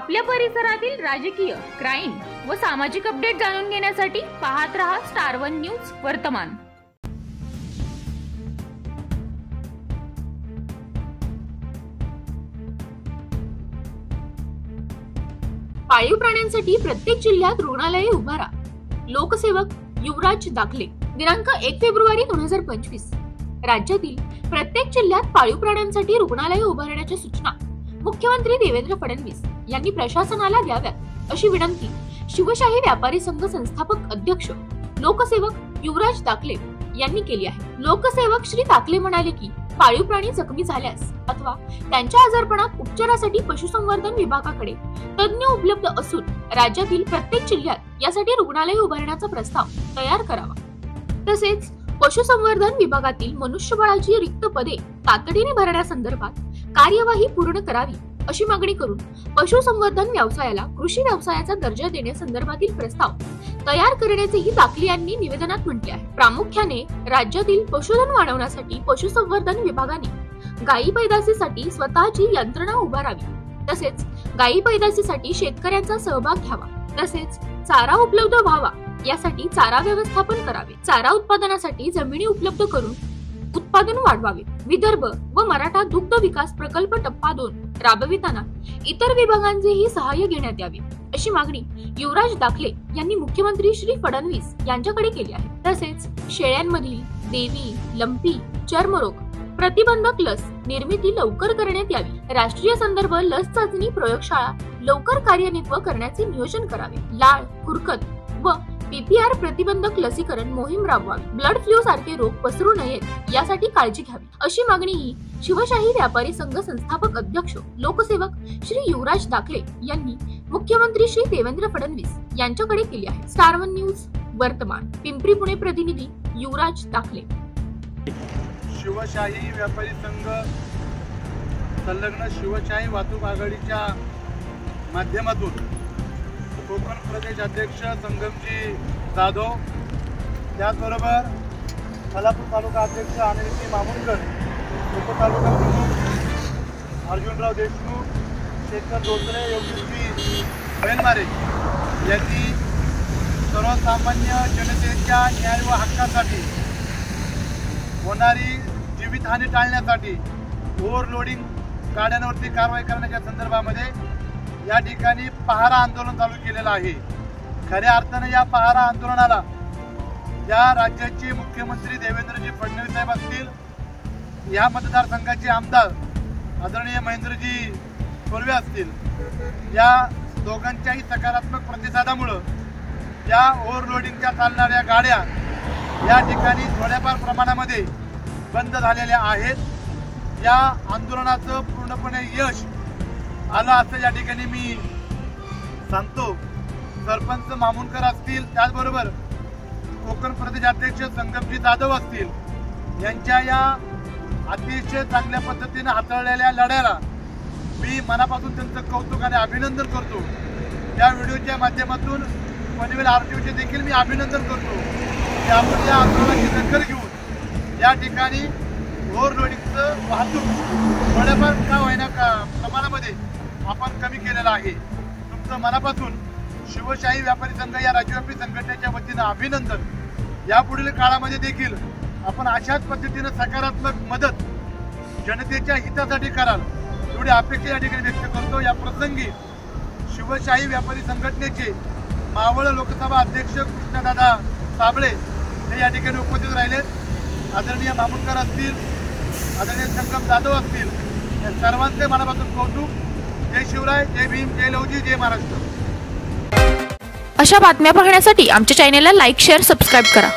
आपल्या परिसरातील राजकीय, क्राईम व सामाजिक अपडेट जाणून घेण्यासाठी पाहत रहा स्टार वन न्यूज वर्तमान। पाळीव प्राण्यांसाठी प्रत्येक जिल्ह्यात रुग्णालये उभारा। लोकसेवक युवराज दाखले। दिनांक 1 फेब्रुवारी 2025 राज्यातील प्रत्येक जिल्ह्यात पाळीव प्राण्यांसाठी रुग्णालये उभारण्याच्या सूचना मुख्यमंत्री देवेंद्र फडणवीस यांनी प्रशासनाला द्याव्यात अशी विनंती शिवशाही व्यापारी संघ संस्थापक अध्यक्ष लोकसेवक युवराज दाखले यांनी केली आहे। लोकसेवक श्री दाखले म्हणाले की पाळीव प्राणी जखमी झाल्यास अथवा त्यांच्या आजारपणात उपचारासाठी पशुसंवर्धन विभागाकडे तज्ञ उपलब्ध असून राज्यातील प्रत्येक जिल्ह्यात यासाठी रुग्णालय उभारण्याचा प्रस्ताव तयार करावा। तसेच पशुसंवर्धन विभागातील मनुष्यबळाची रिक्त पदे तातडीने भरण्यासंदर्भात कार्यवाही पूर्ण करावी अशी मागणी करून पशुसंवर्धन व्यवसायाला कृषी व्यवसायाचा दर्जा देण्यासंदर्भातील प्रस्ताव तयार करण्याचेही दाखले यांनी निवेदनात म्हटले आहे। प्रामुख्याने राज्यातील पशुधन वाढवण्यासाठी पशुसंवर्धन विभागाने गायी पैदासीसाठी स्वतःची यंत्रणा उभारावी। तसेच गायी पैदासीसाठी शेतकऱ्यांचा सहभाग घ्यावा। तसेच चारा उपलब्ध व्हावा यासाठी चारा व्यवस्थापन करावे। चारा उत्पादनासाठी जमिनी उपलब्ध करून उत्पादन वाढवावे। विदर्भ व मराठा दुग्ध विकास प्रकल्प टप्पा 2 राबविताना इतर विभागांचेही सहाय्य घेण्यात यावे अशी मागणी युवराज दाखले यांनी मुख्यमंत्री श्री फडणवीस यांच्याकडे केली आहे। तसेच शेळ्यांमधील देवी, लंपी, चर्मरोग प्रतिबंधक लस निर्मिती लवकर करण्यात यावी। राष्ट्रीय संदर्भ लस चाचणी प्रयोगशाळा लवकर कार्यान्वित करण्याचे नियोजन करावे। लाळ, खुरकत व पीपीआर प्रतिबंधक लसीकरण मोहीम राबवावी। ब्लड फ्लू सारखे रोग पसरू नयेत यासाठी काळजी घ्यावी अशी मागणी ही शिवशाही व्यापारी संघ संस्थापक अध्यक्ष लोकसेवक श्री युवराज दाखले यांनी मुख्यमंत्री श्री देवेंद्र फडणवीस यांच्याकडे केली आहे। स्टार वन न्यूज वर्तमान पिंपरी पुणे प्रतिनिधी युवराज दाखले। शिवशाही व्यापारी संघ संलग्न शिवशाही वाहतूक आघाडीच्या माध्यमातून कोकण प्रदेश अध्यक्ष संगमजी जाधव, त्याचबरोबर खालापूर तालुका अध्यक्ष अनिलजी मामुनकर, उपतालुका प्रमुख अर्जुनराव देशमुख, शेखर धोत्रे, योगेशजी बैलमारे यांनी सर्वसामान्य जनतेच्या न्याय व हक्कासाठी होणारी जीवितहानी टाळण्यासाठी ओव्हरलोडिंग गाड्यांवरती कारवाई करण्याच्या संदर्भामध्ये या ठिकाणी पहारा आंदोलन चालू केलेलं आहे। खऱ्या अर्थाने या पहारा आंदोलनाला या राज्याचे मुख्यमंत्री देवेंद्रजी फडणवीस साहेब असतील, या मतदारसंघाचे आमदार आदरणीय महेंद्रजी कोल्हे असतील, या दोघांच्याही सकारात्मक प्रतिसादामुळे या ओव्हरलोडिंगच्या चालणाऱ्या गाड्या या ठिकाणी थोड्याफार प्रमाणामध्ये बंद झालेल्या आहेत। या आंदोलनाचं पूर्णपणे यश आलं असं या ठिकाणी मी सांगतो। सरपंच मामुनकर असतील, त्याचबरोबर कोकण प्रदेश अध्यक्ष संगमजी जाधव असतील, यांच्या या अतिशय चांगल्या पद्धतीने हाताळलेल्या लढ्याला मी मनापासून त्यांचं कौतुक आणि अभिनंदन करतो। या व्हिडिओच्या माध्यमातून पनवेल आरटीओचे देखील मी अभिनंदन करतो की आपण या आंदोलनाची दखल घेऊन या ठिकाणी ओव्हरलोडिंगचं वाहतूक थोड्याफार का होईना का प्रमाणामध्ये आपण कमी केलेला आहे। तुमचं मनापासून शिवशाही व्यापारी संघ या राज्यव्यापी संघटनेच्या वतीनं अभिनंदन। यापुढील काळामध्ये देखील आपण अशाच पद्धतीनं सकारात्मक मदत जनतेच्या हितासाठी कराल एवढी अपेक्षा या ठिकाणी व्यक्त करतो। या प्रसंगी शिवशाही व्यापारी संघटनेचे मावळ लोकसभा अध्यक्ष कृष्णदादा साबळे हे या ठिकाणी उपस्थित राहिलेत। आदरणीय मामुनकर असतील, आदरणीय संगम जाधव असतील, या सर्वांचे मनापासून कौतुक। जय शिवराय, जय भीम, जय लवजी, जय महाराष्ट्र। अशा बातम्या पाहण्यासाठी आमच्या चॅनेलला लाईक, शेअर, सबस्क्राईब करा।